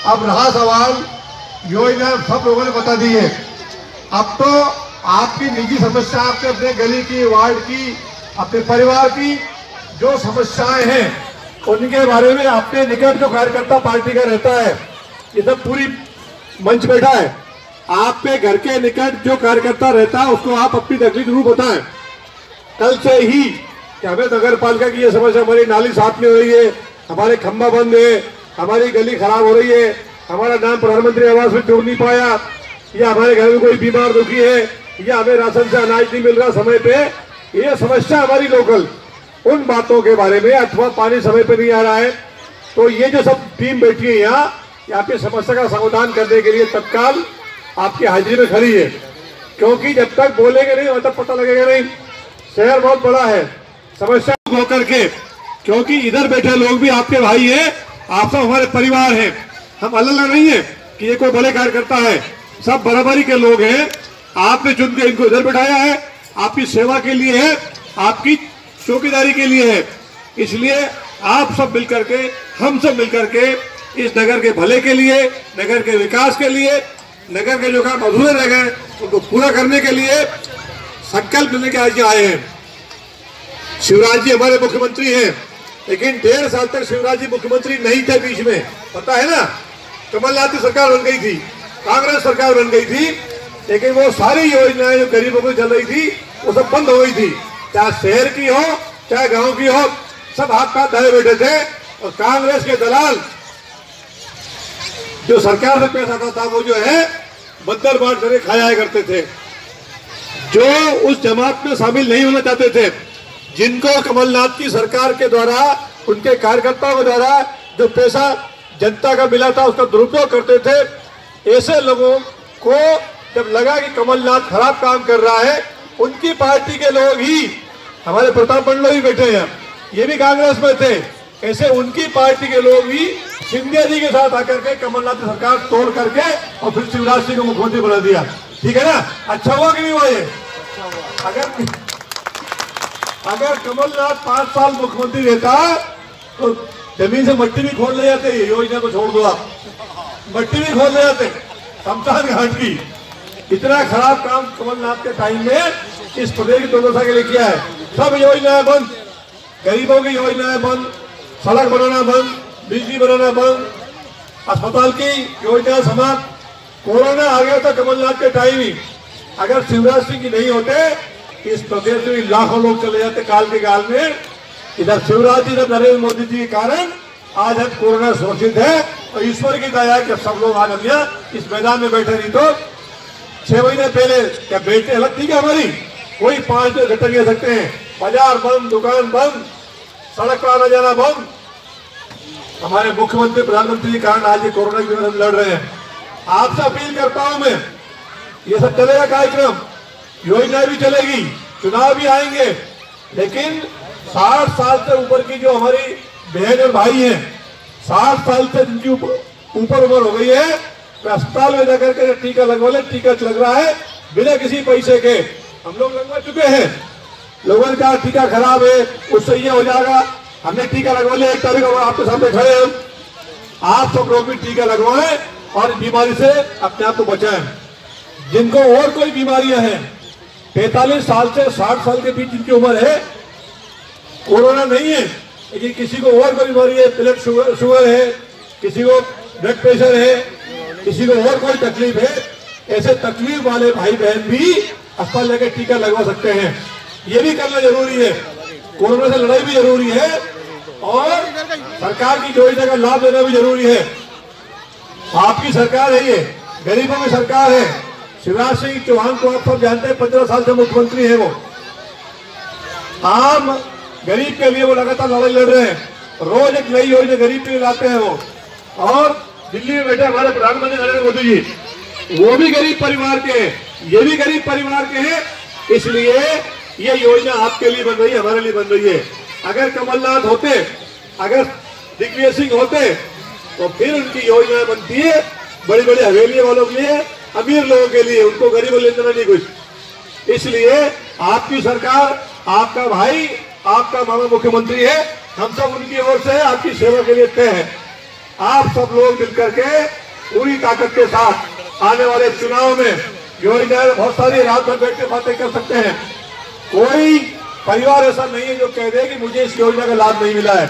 अब रहा सवाल, योजना सब लोगों ने बता दी है। अब तो आपकी निजी समस्या, आपके अपने गली की, वार्ड की, अपने परिवार की जो समस्याएं हैं, उनके बारे में अपने निकट जो कार्यकर्ता पार्टी का रहता है, ये सब पूरी मंच बैठा है, आपके घर के निकट जो कार्यकर्ता रहता है उसको आप अपनी तकलीफ जरूर बताएं। कल से ही कि हमें नगर पालिका की ये समस्या, हमारी नाली साफ नहीं हो रही है, हमारे खंभा बंद है, हमारी गली खराब हो रही है, हमारा नाम प्रधानमंत्री आवास में जोड़ नहीं पाया, या हमारे घर में कोई बीमार दुखी है, या हमें राशन से अनाज नहीं मिल रहा समय पे, ये समस्या हमारी लोकल, उन बातों के बारे में, अथवा पानी समय पे नहीं आ रहा है, तो ये जो सब टीम बैठी है यहाँ, आपकी समस्या का समाधान करने के लिए तत्काल आपकी हाजिरी में खड़ी है। क्योंकि जब तक बोलेंगे नहीं तब पता लगेगा नहीं। शहर बहुत बड़ा है, समस्या हो करके, क्योंकि इधर बैठे लोग भी आपके भाई हैं, आप सब हमारे परिवार हैं, हम अलग नहीं है कि ये कोई बड़े कार्यकर्ता है, सब बराबरी के लोग हैं। आपने चुन के इनको इधर बैठाया है, आपकी सेवा के लिए है, आपकी चौकीदारी के लिए है। इसलिए आप सब मिलकर के, हम सब मिलकर के इस नगर के भले के लिए, नगर के विकास के लिए, नगर के जो काम अधूरे रह गए उनको पूरा करने के लिए संकल्प लेने के आज आए हैं। शिवराज जी हमारे मुख्यमंत्री हैं, लेकिन 1.5 साल तक शिवराज जी मुख्यमंत्री नहीं थे। बीच में पता है ना, कमलनाथ की सरकार बन गई थी, कांग्रेस सरकार बन गई थी, लेकिन वो सारी योजनाएं जो गरीबों को चल रही थी वो सब बंद हो गई थी। चाहे शहर की हो चाहे गांव की हो, सब हाथ पाथ धरे बैठे थे। और कांग्रेस के दलाल जो सरकार से पैसा आता था वो जो है बदल बांट करके खाया करते थे। जो उस जमात में शामिल नहीं होना चाहते थे, जिनको कमलनाथ की सरकार के द्वारा, उनके कार्यकर्ताओं के द्वारा जो पैसा जनता का मिला था उसका दुरुपयोग करते थे, ऐसे लोगों को जब लगा कि कमलनाथ खराब काम कर रहा है, उनकी पार्टी के लोग ही, हमारे प्रताप मंडल भी बैठे हैं, ये भी कांग्रेस में थे, ऐसे उनकी पार्टी के लोग भी शिंदे जी के साथ आकर के कमलनाथ की सरकार तोड़ करके और फिर शिवराज सिंह को मुख्यमंत्री बना दिया। ठीक है ना, अच्छा हुआ कि नहीं हुआ ये? अगर कमलनाथ 5 साल मुख्यमंत्री रहता तो जमीन से मट्टी भी खोल ले जाते, ये योजना को छोड़ दो आप, मट्टी भी खोल ले जाते शमशान घाट की। इतना खराब काम कमलनाथ के टाइम में इस प्रदेश की दुर्दशा के लिए किया है। सब योजनाएं बंद, गरीबों की योजनाएं बंद, सड़क बनाना बंद, बिजली बनाना बंद, अस्पताल की योजना समाप्त। कोरोना आ गया था कमलनाथ के टाइम ही, अगर शिवराज सिंह की नहीं होते इस प्रदेश में लाखों लोग चले जाते काल के काल में। इधर शिवराज जी, इधर नरेंद्र मोदी जी के कारण आज हम कोरोना सुरक्षित है, और ईश्वर की दया है कि सब लोग आज हम यहाँ इस मैदान में बैठे। नहीं तो 6 महीने पहले क्या बैठे अलग थी क्या हमारी? कोई 5 दिन घटक ले सकते हैं, बाजार बंद, दुकान बंद, सड़क पर आना जाना बंद। हमारे मुख्यमंत्री प्रधानमंत्री के कारण आज ये कोरोना की वजह से लड़ रहे हैं। आपसे अपील करता हूं मैं, ये सब चलेगा कार्यक्रम, योजना भी चलेगी, चुनाव भी आएंगे, लेकिन 60 साल से ऊपर की जो हमारी बहन और भाई हैं, 60 साल से जिनकी ऊपर उम्र हो गई है,
अस्पताल में जाकर के टीका लगवा ले, टीका लग रहा है बिना किसी पैसे के। हम लोग लगवा चुके हैं, लोगों ने कहा टीका खराब है, उससे ये हो जाएगा, हमने टीका लगवा लिया। 1 तारीख को आपके सामने खड़े हैं, आप सब लोग भी टीका लगवाएं और इस बीमारी से अपने आप को बचाएं। जिनको और कोई बीमारियां हैं, 45 साल से 60 साल के बीच जिनकी उम्र है, कोरोना नहीं है, लेकिन किसी को और कोई बीमारी है, ब्लड शुगर है, किसी को ब्लड प्रेशर है, किसी को और कोई तकलीफ है, ऐसे तकलीफ वाले भाई बहन भी अस्पताल जाकर टीका लगवा सकते हैं। ये भी करना जरूरी है, कोरोना से लड़ाई भी जरूरी है और सरकार की योजना का लाभ लेना भी जरूरी है। आपकी सरकार है, ये गरीबों की सरकार है। शिवराज सिंह चौहान को आप सब जानते हैं, 15 साल से मुख्यमंत्री है वो। आम गरीब के लिए वो लगातार लड़ाई लड़ रहे हैं, रोज एक नई योजना गरीब के लिए लाते हैं वो। और दिल्ली में बैठे हमारे प्रधानमंत्री नरेंद्र मोदी जी, वो भी गरीब परिवार के हैं, ये भी गरीब परिवार के हैं, इसलिए ये योजना आपके लिए बन रही है, हमारे लिए बन रही है। अगर कमलनाथ होते, अगर दिग्विजय सिंह होते, तो फिर उनकी योजना बनती है बड़ी बड़ी हवेली वालों के लिए, अमीर लोगों के लिए, उनको गरीबों को लेना नहीं कुछ। इसलिए आपकी सरकार, आपका भाई, आपका मामा मुख्यमंत्री है, हम सब उनकी ओर से आपकी सेवा के लिए तय है। आप सब लोग मिलकर के पूरी ताकत के साथ आने वाले चुनाव में योजनाएं बहुत सारी रात भर बैठ के बातें कर सकते हैं। कोई परिवार ऐसा नहीं है जो कह दे कि मुझे इस योजना का लाभ नहीं मिला है।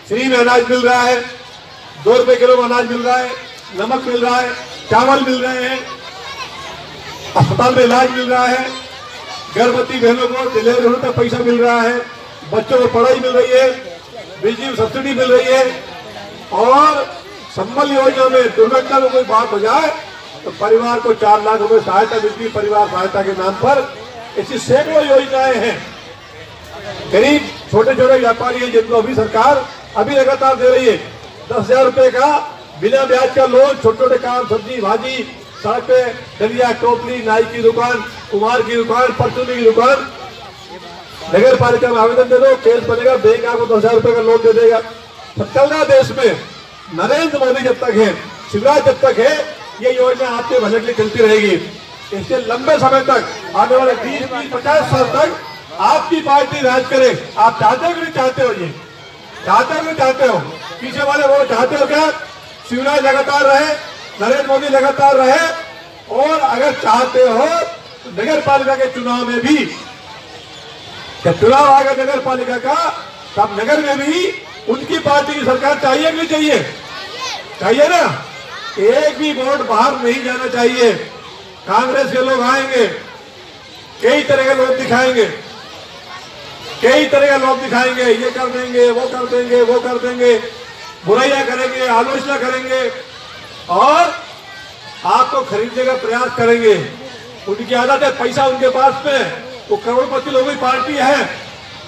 फ्री में अनाज मिल रहा है, 2 रुपए किलो में अनाज मिल रहा है, नमक मिल रहा है, चावल मिल रहे हैं, अस्पताल में इलाज मिल रहा है, गर्भवती बहनों को डिलीवरी होने तक पैसा मिल रहा है, बच्चों को पढ़ाई मिल रही है, बिजली में सब्सिडी मिल रही है। और संबल योजना में दुर्घटना में कोई बात हो जाए तो परिवार को 4 लाख रुपए सहायता मिलती है, परिवार सहायता के नाम पर। ऐसी सैकड़ों योजनाएं हैं। गरीब छोटे छोटे व्यापारी हैं जिनको अभी सरकार अभी लगातार दे रही है 10,000 रुपए का बिना ब्याज का लोन, छोटे छोटे काम, सब्जी भाजी, सड़क पे दलिया, टोपली, नाई की दुकान, कुमार की दुकान, परचूनी की दुकान। नगर पालिका में आवेदन दे दो, केस बनेगा, बैंक आपको 10,000 रुपए का लोन दे देगा। चल रहा देश में, नरेंद्र मोदी जब तक है, शिवराज जब तक है, ये योजना आपके भले के लिए चलती रहेगी। इससे लंबे समय तक, आने वाले 20-50 साल तक आपकी पार्टी राज करे। आप चाहते हो कि नहीं चाहते हो? ये चाहते हो कि नहीं चाहते हो? पीछे वाले वो चाहते हो क्या शिवराज लगातार रहे, नरेंद्र मोदी लगातार रहे? और अगर चाहते हो तो नगर पालिका के चुनाव में भी, जब चुनाव आएगा नगर पालिका का, तब नगर में भी उनकी पार्टी की सरकार चाहिए कि नहीं चाहिए? चाहिए ना। एक भी वोट बाहर नहीं जाना चाहिए। कांग्रेस के लोग आएंगे, कई तरह के लोग दिखाएंगे, कई तरह के लोग दिखाएंगे, ये कर देंगे, वो कर देंगे, वो कर देंगे, बुराइयां करेंगे, आलोचना करेंगे और आपको खरीदने का प्रयास करेंगे। उनकी आदत है, पैसा उनके पास में, वो करोड़पति लोगों की पार्टी है,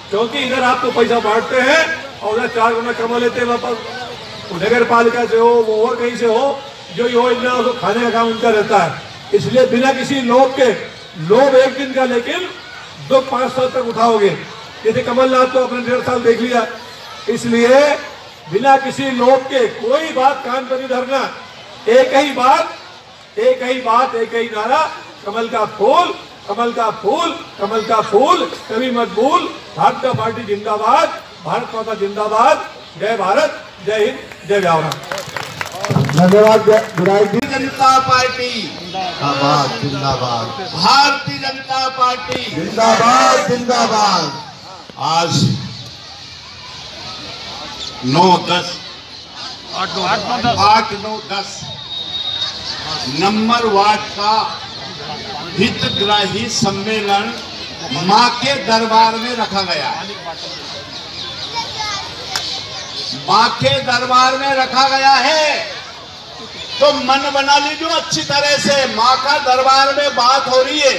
क्योंकि इधर आपको पैसा बांटते हैं और उधर 4 गुना कमा लेते हैं वापस। नगर पालिका से हो, वो और कहीं से हो, जो योजना उसको खाने का काम उनका रहता है। इसलिए बिना किसी लोभ के, लोभ एक दिन का, लेकिन 2-5 साल तक उठाओगे। जैसे कमलनाथ तो अपने 1.5 साल देख लिया। इसलिए बिना किसी लोभ के कोई बात कान पर नहीं धरना। एक ही बात, एक ही बात, एक ही नारा, कमल का फूल, कमल का फूल, कमल का फूल, कभी मत भूल। भाजपा पार्टी जिंदाबाद, भारत माता जिंदाबाद। जय भारत, जय हिंद, जय ब्यावरा।
धन्यवाद विधायक जी।
जनता पार्टी जिंदाबाद, जिंदाबाद। भारतीय जनता पार्टी जिंदाबाद, जिंदाबाद। आज 9-10 8-9-10 नंबर वार्ड का हितग्राही सम्मेलन मां के दरबार में रखा गया। मां के दरबार में रखा गया है, तो मन बना लीजिए अच्छी तरह से। मां का दरबार में बात हो रही है।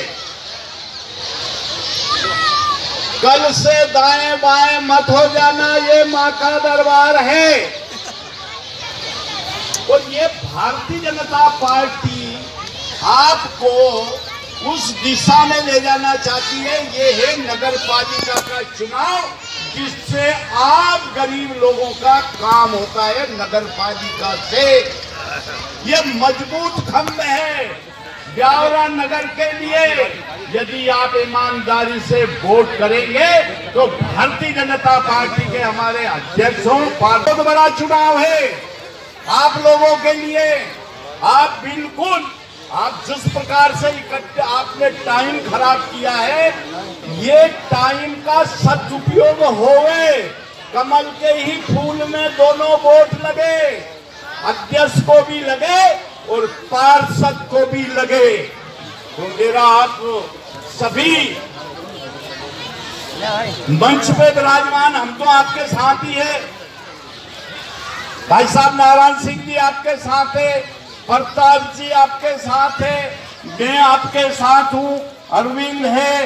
कल से दाएं बाएं मत हो जाना, ये मां का दरबार है। और ये भारतीय जनता पार्टी आपको उस दिशा में ले जाना चाहती है। ये है नगर पालिका का चुनाव, जिससे आप गरीब लोगों का काम होता है। नगर पालिका से ये मजबूत खंभ है ब्यावरा नगर के लिए। यदि आप ईमानदारी से वोट करेंगे तो भारतीय जनता पार्टी के हमारे अध्यक्षों, बहुत बड़ा चुनाव है आप लोगों के लिए। आप बिल्कुल, आप जिस प्रकार से इकट्ठे आपने टाइम खराब किया है, ये टाइम का सदुपयोग होवे। कमल के ही फूल में दोनों वोट लगे, अध्यक्ष को भी लगे और पार्षद को भी लगे। तो मेरा आप सभी मंच पे विराजमान, हम तो आपके साथ ही है। भाई साहब नारायण सिंह जी आपके साथ है, प्रताप जी आपके साथ है, मैं आपके साथ हूँ, अरविंद है,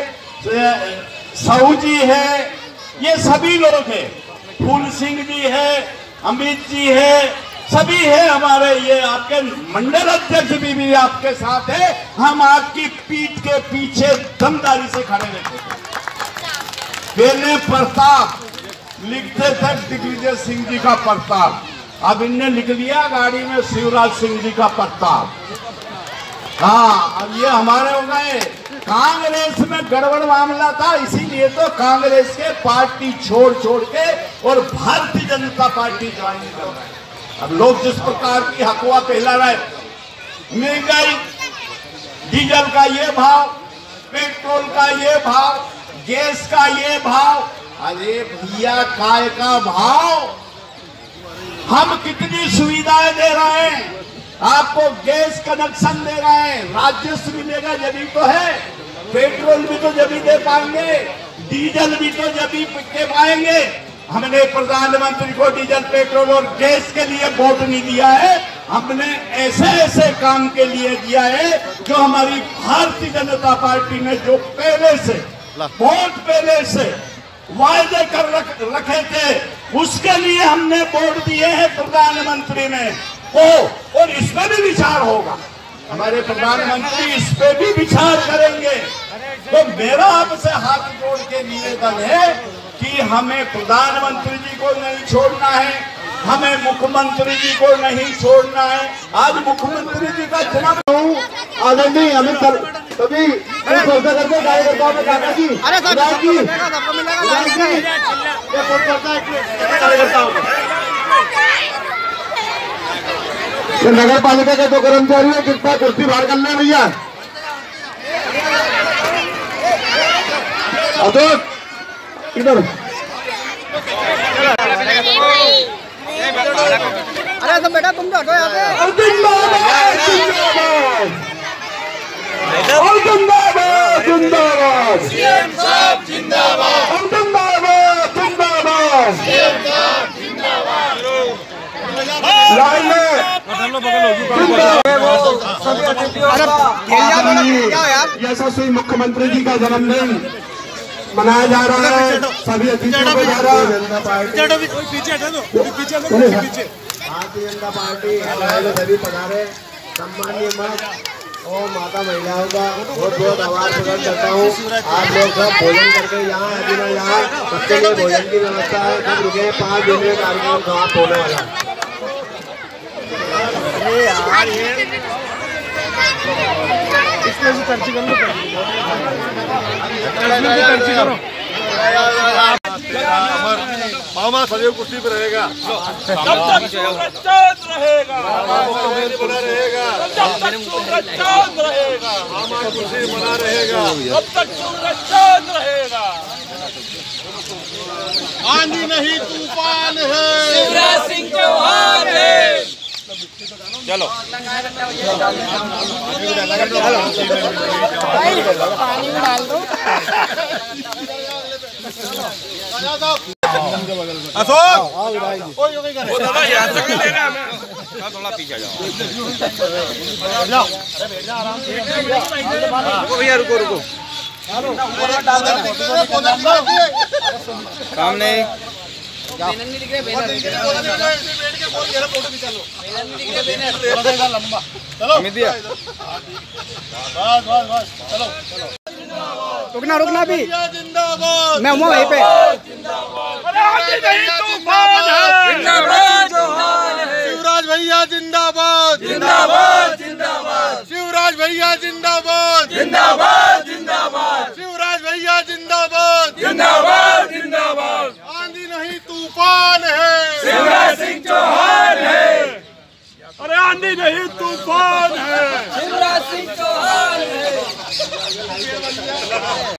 साहू जी है, ये सभी लोग हैं, फूल सिंह जी है, अमित जी है, सभी है हमारे। ये आपके मंडल अध्यक्ष भी आपके साथ है। हम आपकी पीठ के पीछे दमदारी से खड़े रहते थे। पहले प्रताप लिखते थे दिग्विजय सिंह जी का प्रताप, अब इनने लिख लिया गाड़ी में शिवराज सिंह जी का प्रताप। हाँ, अब ये हमारे हो गए। कांग्रेस में गड़बड़ मामला था, इसीलिए तो कांग्रेस के पार्टी छोड़ के और भारतीय जनता पार्टी ज्वाइन कर रहे हैं। अब लोग जिस प्रकार की हकवा फैला रहे, महंगाई, डीजल का ये भाव, पेट्रोल का ये भाव, गैस का ये भाव, अरे भैया काय का भाव। हम कितनी सुविधाएं दे रहे हैं, आपको गैस कनेक्शन दे रहे हैं, राजस्व मिलेगा जब तो है, पेट्रोल भी तो जब दे पाएंगे, डीजल भी तो जब दे पाएंगे। हमने प्रधानमंत्री को डीजल, पेट्रोल और गैस के लिए वोट नहीं दिया है, हमने ऐसे ऐसे काम के लिए दिया है जो हमारी भारतीय जनता पार्टी ने जो पहले से वायदे कर रखे थे, उसके लिए हमने वोट दिए हैं प्रधानमंत्री ने। और इस पे भी विचार होगा, हमारे प्रधानमंत्री इस पे भी विचार करेंगे। तो मेरा आपसे हाथ जोड़ के निवेदन है कि हमें प्रधानमंत्री जी को नहीं छोड़ना है, हमें मुख्यमंत्री जी को नहीं छोड़ना है। आज मुख्यमंत्री जी का चुनाव
आदरणीय अमित सभी करके कार्यकर्ताओं में काका जी, नगर पालिका के दो कर्मचारी है, कृपया कुर्सी बाहर कर ले भैया। अतुल इधर,
अरे तुम बेटा तुम हटो यहाँ पे।
जिंदाबाद जिंदाबाद
सीएम साहब जिंदाबाद,
जिंदाबाद जिंदाबाद लाइन में यशस्वी मुख्यमंत्री जी का जन्मदिन मनाया जा रहा है। सभी अतिथियों को जा रहा है। भारतीय जनता पार्टी हमारे सभी पधारे सम्मानीय मत और माता महिलाओं का बहुत बहुत आभार प्रकट करता हूँ। आप लोग सब भोजन करके यहाँ अभी ना यहाँ सबके लिए भोजन की व्यवस्था है। सब रुके 5 दिन में कार्यक्रम समाप्त होने वाला है।
मामा सदैव कुर्सी पे रहेगा,
जब तक सूरज चांद रहेगा,
बना रहेगा,
जब तक सूरज चांद रहेगा,
मामा कुर्सी बना रहेगा,
जब तक सूरज चांद रहेगा।
आंधी नहीं तूफान है,
शिवराज सिंह चौहान है। चलो
पानी में डाल दो।
अशोक
वो दादा यहाँ तक लेगा, मैं थोड़ा पीछे जाओ। भैया रुको काम नहीं
रुकना भी, मैं हूँ वहीं पे।
शिवराज भैया
भैया जिंदाबाद जिंदाबाद जिंदाबाद, शिवराज भैया जिंदाबाद जिंदाबाद जिंदाबाद, शिवराज भैया जिंदाबाद जिंदाबाद जिंदाबाद, आंधी नहीं तूफान है शिवराज सिंह चौहान है, अरे आंधी नहीं तूफान है शिवराज सिंह चौहान है।